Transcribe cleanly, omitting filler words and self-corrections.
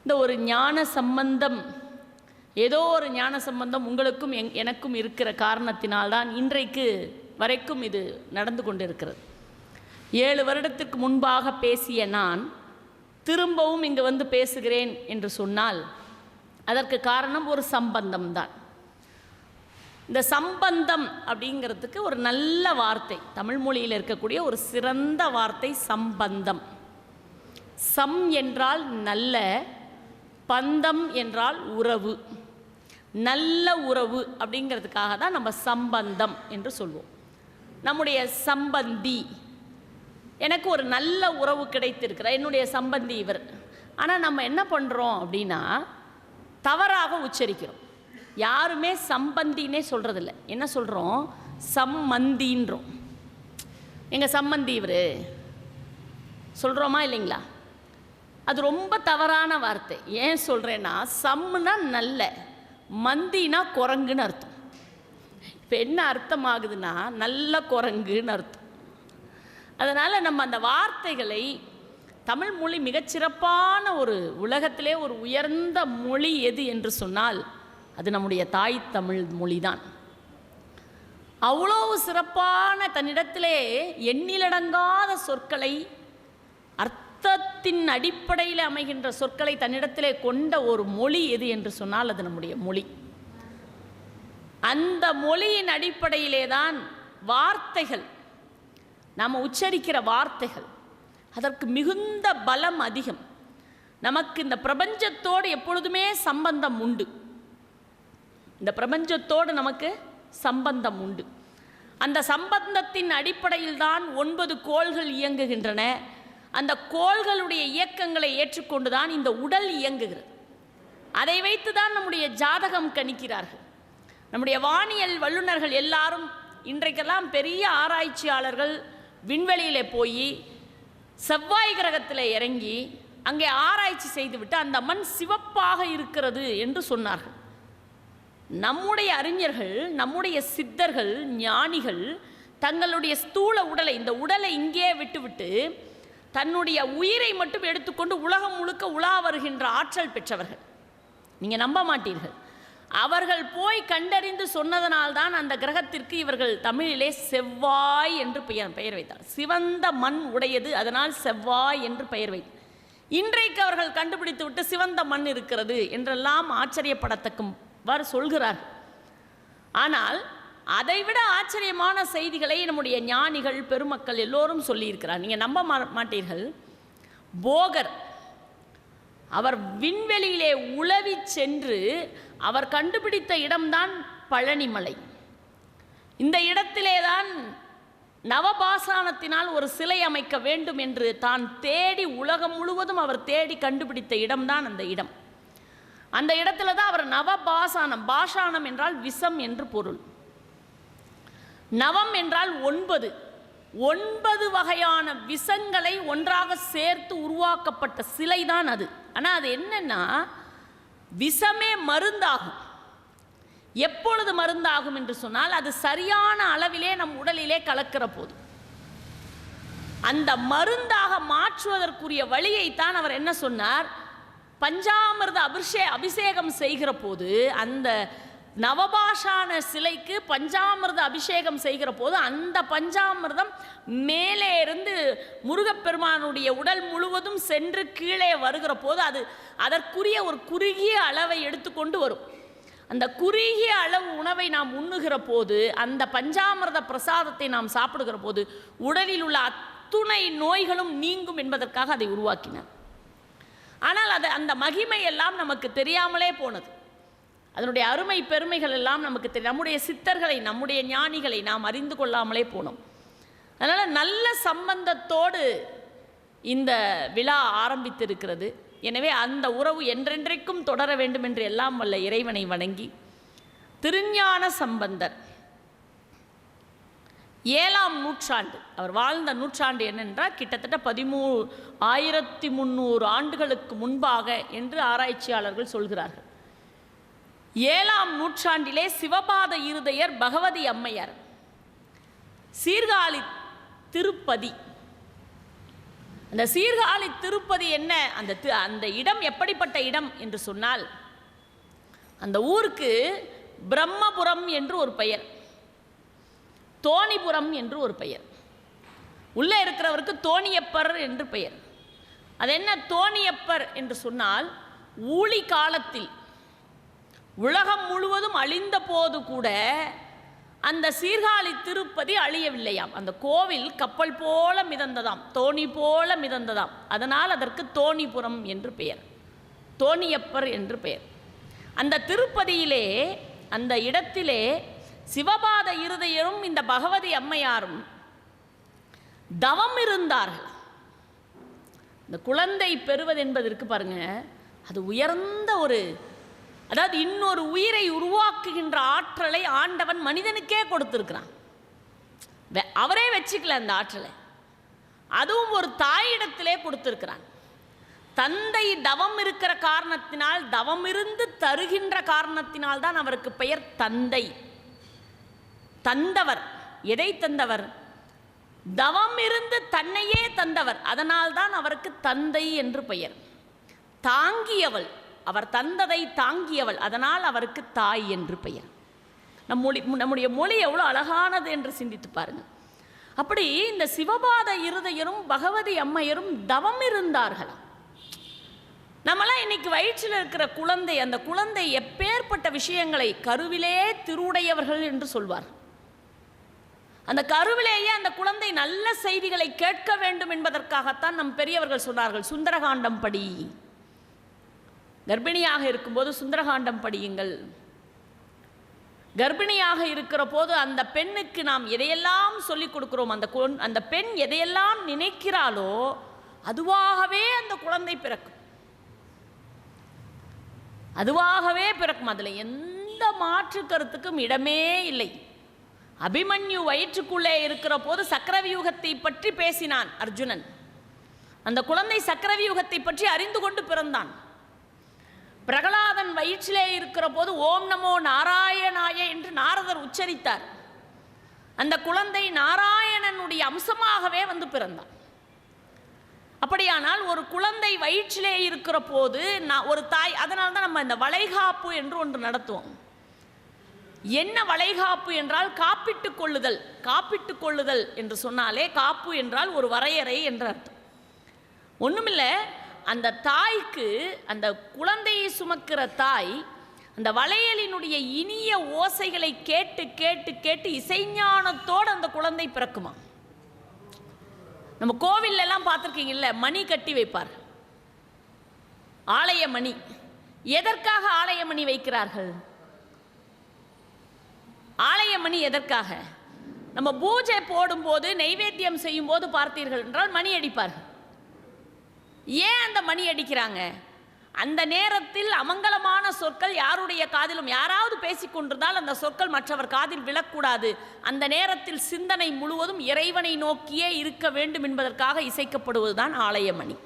இந்த ஒரு ஞான சம்பந்தம், ஏதோ ஒரு ஞான சம்பந்தம் உங்களுக்கும் எனக்கும் இருக்கிற காரணத்தினால்தான் இன்றைக்கு வரைக்கும் இது நடந்து கொண்டிருக்கிறது. 7 வருடத்திற்கு முன்பாக பேசிய நான் திரும்பவும் இங்கு வந்து பேசுகிறேன் என்று சொன்னால் அதற்கு காரணம் ஒரு சம்பந்தம்தான். இந்த சம்பந்தம் அப்படிங்கிறதுக்கு ஒரு நல்ல வார்த்தை, தமிழ் மொழியில் இருக்கக்கூடிய ஒரு சிறந்த வார்த்தை சம்பந்தம். சம் என்றால் நல்ல, பந்தம் என்றால் உறவு. நல்ல உறவு அப்படிங்கிறதுக்காக தான் நம்ம சம்பந்தம் என்று சொல்வோம். நம்முடைய சம்பந்தி, எனக்கு ஒரு நல்ல உறவு கிடைத்திருக்கிறார், என்னுடைய சம்பந்தி இவர். ஆனால் நம்ம என்ன பண்ணுறோம் அப்படின்னா தவறாக உச்சரிக்கிறோம். யாருமே சம்பந்தினே சொல்கிறதில்ல, என்ன சொல்கிறோம், சம்மந்தின்றோம். எங்கள் சம்பந்தி இவர் சொல்கிறோமா இல்லைங்களா? அது ரொம்ப தவறான வார்த்தை. ஏன் சொல்கிறேன்னா, சம்முனா நல்ல, மந்தினா குரங்குன்னு அர்த்தம். இப்போ என்ன அர்த்தம் ஆகுதுன்னா நல்ல குரங்குன்னு அர்த்தம். அதனால் நம்ம அந்த வார்த்தைகளை, தமிழ் மொழி மிகச்சிறப்பான ஒரு, உலகத்திலே ஒரு உயர்ந்த மொழி எது என்று சொன்னால் அது நம்முடைய தாய் தமிழ் மொழி தான். அவ்வளவு சிறப்பான, தன்னிடத்திலே எண்ணிலடங்காத சொற்களை, அர்த்தத்தின் அடிப்படையில் அமைகின்ற சொற்களை தன்னிடத்திலே கொண்ட ஒரு மொழி எது என்று சொன்னால் அது நம்முடைய மொழி. அந்த மொழியின் அடிப்படையிலே தான் வார்த்தைகள், நாம் உச்சரிக்கிற வார்த்தைகள், அதற்கு மிகுந்த பலம் அதிகம். நமக்கு இந்த பிரபஞ்சத்தோடு எப்பொழுதுமே சம்பந்தம் உண்டு. இந்த பிரபஞ்சத்தோடு நமக்கு சம்பந்தம் உண்டு. அந்த சம்பந்தத்தின் அடிப்படையில் தான் 9 கோள்கள் இயங்குகின்றன. அந்த கோள்களுடைய இயக்கங்களை ஏற்றுக்கொண்டு தான் இந்த உடல் இயங்குகிறது. அதை வைத்து தான் நம்முடைய ஜாதகம் கணிக்கிறார்கள். நம்முடைய வானியல் வல்லுநர்கள் எல்லாரும் இன்றைக்கெல்லாம் பெரிய ஆராய்ச்சியாளர்கள் விண்வெளியில் போய் செவ்வாய் கிரகத்தில் இறங்கி அங்கே ஆராய்ச்சி செய்துவிட்டு அந்த மண் சிவப்பாக இருக்கிறது என்று சொன்னார்கள். நம்முடைய அறிஞர்கள், நம்முடைய சித்தர்கள், ஞானிகள் தங்களுடைய ஸ்தூல உடலை, இந்த உடலை இங்கே விட்டுவிட்டு தன்னுடைய உயிரை மட்டும் எடுத்துக்கொண்டு உலகம் முழுக்க உலா வருகின்ற ஆற்றல் பெற்றவர்கள். நீங்கள் நம்ப மாட்டீர்கள். அவர்கள் போய் கண்டறிந்து சொன்னதனால்தான் அந்த கிரகத்திற்கு இவர்கள் தமிழிலே செவ்வாய் என்று பெயர் வைத்தார். சிவந்த மண் உடையது, அதனால் செவ்வாய் என்று பெயர் வைத்தார். இன்றைக்கு அவர்கள் கண்டுபிடித்து விட்டு சிவந்த மண் இருக்கிறது என்றெல்லாம் ஆச்சரியப்படத்தக்கவாறு சொல்கிறார்கள். ஆனால் அதைவிட ஆச்சரியமான செய்திகளை நம்முடைய ஞானிகள் பெருமக்கள் எல்லோரும் சொல்லியிருக்கிறார். நீங்கள் நம்ப மாட்டீர்கள். போகர் அவர் விண்வெளியிலே உலவி சென்று அவர் கண்டுபிடித்த இடம்தான் பழனிமலை. இந்த இடத்திலே தான் நவபாசானத்தினால் ஒரு சிலை அமைக்க வேண்டும் என்று தான் தேடி, உலகம் முழுவதும் அவர் தேடி கண்டுபிடித்த இடம்தான் அந்த இடம். அந்த இடத்துல தான் அவர் நவபாசானம், பாஷானம் என்றால் விஷம் என்று பொருள், நவம் என்றால் 9 வகையான விஷங்களை ஒன்றாக சேர்த்து உருவாக்கப்பட்ட சிலை தான் அது. ஆனால் அது என்னன்னா, விஷமே மருந்தாகும். எப்பொழுது மருந்தாகும் என்று சொன்னால், அது சரியான அளவிலே நம் உடலிலே கலக்கிற போது அந்த மருந்தாக மாற்றுவதற்குரிய வழியைத்தான் அவர் என்ன சொன்னார், பஞ்சாமிர்த அபிஷேகம் செய்கிற போது, அந்த நவபாஷான சிலைக்கு பஞ்சாமிர்த அபிஷேகம் செய்கிற போது அந்த பஞ்சாமிர்தம் மேலே இருந்து முருகப்பெருமானுடைய உடல் முழுவதும் சென்று கீழே வருகிற போது அது அதற்குரிய ஒரு குறுகிய அளவை எடுத்துக்கொண்டு வரும். அந்த குறுகிய அளவு உணவை நாம் உண்ணுகிற போது, அந்த பஞ்சாமிர்த பிரசாதத்தை நாம் சாப்பிடுகிற போது உடலில் உள்ள அத்துணை நோய்களும் நீங்கும் என்பதற்காக அதை உருவாக்கினார். ஆனால் அந்த மகிமை எல்லாம் நமக்கு தெரியாமலே போனது. அதனுடைய அருமை பெருமைகள் எல்லாம் நமக்கு தெரியும். நம்முடைய சித்தர்களை, நம்முடைய ஞானிகளை நாம் அறிந்து கொள்ளாமலே போனோம். அதனால் நல்ல சம்பந்தத்தோடு இந்த விழா ஆரம்பித்திருக்கிறது. எனவே அந்த உறவு என்றென்றைக்கும் தொடர வேண்டும் என்று எல்லாம் வல்ல இறைவனை வணங்கி, திருஞான சம்பந்தர் 7ஆம் நூற்றாண்டு, அவர் வாழ்ந்த நூற்றாண்டு என்னென்றால் கிட்டத்தட்ட 1300 ஆண்டுகளுக்கு முன்பாக என்று ஆராய்ச்சியாளர்கள் சொல்கிறார்கள். 7ஆம் நூற்றாண்டிலே சிவபாத இருதயர் பகவதி அம்மையார், சீர்காழி திருப்பதி, அந்த சீர்காழி திருப்பதி என்ன, அந்த இடம் எப்படிப்பட்ட இடம் என்று சொன்னால், அந்த ஊருக்கு பிரம்மபுரம் என்று ஒரு பெயர், தோணிபுரம் என்று ஒரு பெயர், உள்ளே இருக்கிறவருக்கு தோணியப்பர் என்று பெயர். அது என்ன தோணியப்பர் என்று சொன்னால், ஊழி காலத்தில் உலகம் முழுவதும் அழிந்த போது கூட அந்த சீர்காழி திருப்பதி அழியவில்லையாம். அந்த கோவில் கப்பல் போல மிதந்ததாம், தோணி போல மிதந்ததாம். அதனால் அதற்கு தோணிபுரம் என்று பெயர், தோணியப்பர் என்று பெயர். அந்த திருப்பதியிலே, அந்த இடத்திலே சிவபாத இருதயரும் இந்த பகவதி அம்மையாரும் தவம் இருந்தார்கள். இந்த குழந்தை பெறுவது என்பதற்கு பாருங்க, அது உயர்ந்த ஒரு, அதாவது இன்னொரு உயிரை உருவாக்குகின்ற ஆற்றலை ஆண்டவன் மனிதனுக்கே கொடுத்திருக்கிறான். அவரே வச்சுக்கல அந்த ஆற்றலை, அதுவும் ஒரு தாயிடத்திலே கொடுத்திருக்கிறான். தந்தை தவம் இருக்கிற காரணத்தினால், தவம் இருந்து தருகின்ற காரணத்தினால் தான் அவருக்கு பெயர் தந்தை. தந்தவர், எதை தந்தவர்? தவம் இருந்து தன்னையே தந்தவர், அதனால்தான் அவருக்கு தந்தை என்று பெயர். தாங்கியவள், அவர் தந்ததை தாங்கியவள், அதனால் அவருக்கு தாய் என்று பெயர். நம்முடைய மொழி எவ்வளோ அழகானது என்று சிந்தித்து பாருங்கள். அப்படி இந்த சிவபாத இருதயரும் பகவதி அம்மையரும் தவம் இருந்தார்கள். நம்மளாம் இன்னைக்கு வயிற்றில் இருக்கிற குழந்தை, அந்த குழந்தை எப்பேற்பட்ட விஷயங்களை, கருவிலே திருவுடையவர்கள் என்று சொல்வார். அந்த கருவிலேயே அந்த குழந்தை நல்ல செய்திகளை கேட்க வேண்டும் என்பதற்காகத்தான் நம் பெரியவர்கள் சொன்னார்கள், சுந்தரகாண்டம் படி, கர்ப்பிணியாக இருக்கும்போது சுந்தரகாண்டம் படியுங்கள். கர்ப்பிணியாக இருக்கிற போது அந்த பெண்ணுக்கு நாம் எதையெல்லாம் சொல்லிக் கொடுக்கிறோம், அந்த பெண் எதையெல்லாம் நினைக்கிறாளோ அதுவாகவே அந்த குழந்தை பிறக்கும், அதுவாகவே பிறக்கும். அதில் எந்த மாற்று கருத்துக்கும் இடமே இல்லை. அபிமன்யு வயிற்றுக்குள்ளே இருக்கிற போது சக்கரவியூகத்தை பற்றி பேசினான் அர்ஜுனன். அந்த குழந்தை சக்கரவியூகத்தை பற்றி அறிந்து கொண்டு பிறந்தான். பிரகலாதன் வயிற்றிலே இருக்கிற போது ஓம் நமோ நாராயணாய என்று நாரதர் உச்சரித்தார். அந்த குழந்தை நாராயணனுடைய அம்சமாகவே வந்து பிறந்தான். அப்படியானால் ஒரு குழந்தை வயிற்றிலே இருக்கிற போது ஒரு தாய், அதனால தான் நம்ம இந்த வளைகாப்பு என்று ஒன்று நடத்துவோம். என்ன வளைகாப்பு என்றால் காப்பிட்டுக் கொள்ளுதல். காப்பிட்டுக் கொள்ளுதல் என்று சொன்னாலே, காப்பு என்றால் ஒரு வரையறை என்று அர்த்தம். ஒன்றுமில்லை, அந்த தாய்க்கு, அந்த குழந்தையை சுமக்கிற தாய் அந்த வளையலினுடைய இனிய ஓசைகளை கேட்டு கேட்டு கேட்டு இசைஞானத்தோடு அந்த குழந்தை பிறக்குமா. நம்ம கோவில் எல்லாம் பார்த்துருக்கீங்கல்ல, மணி கட்டி வைப்பார், ஆலய மணி. எதற்காக ஆலய மணி வைக்கிறார்கள்? ஆலய மணி எதற்காக? நம்ம பூஜை போடும்போது, நைவேத்தியம் செய்யும் போது பார்த்தீர்கள் என்றால் மணி அடிப்பார்கள். ஏன் அந்த மணி அடிக்கிறாங்க? அந்த நேரத்தில் அமங்கலமான சொற்கள் யாருடைய காதிலும், யாராவது பேசிக்கொண்டிருந்தால் அந்த சொற்கள் மற்றவர் காதில் விழக்கூடாது. அந்த நேரத்தில் சிந்தனை முழுவதும் இறைவனை நோக்கியே இருக்க வேண்டும் என்பதற்காக இசைக்கப்படுவதுதான் ஆலய மணி.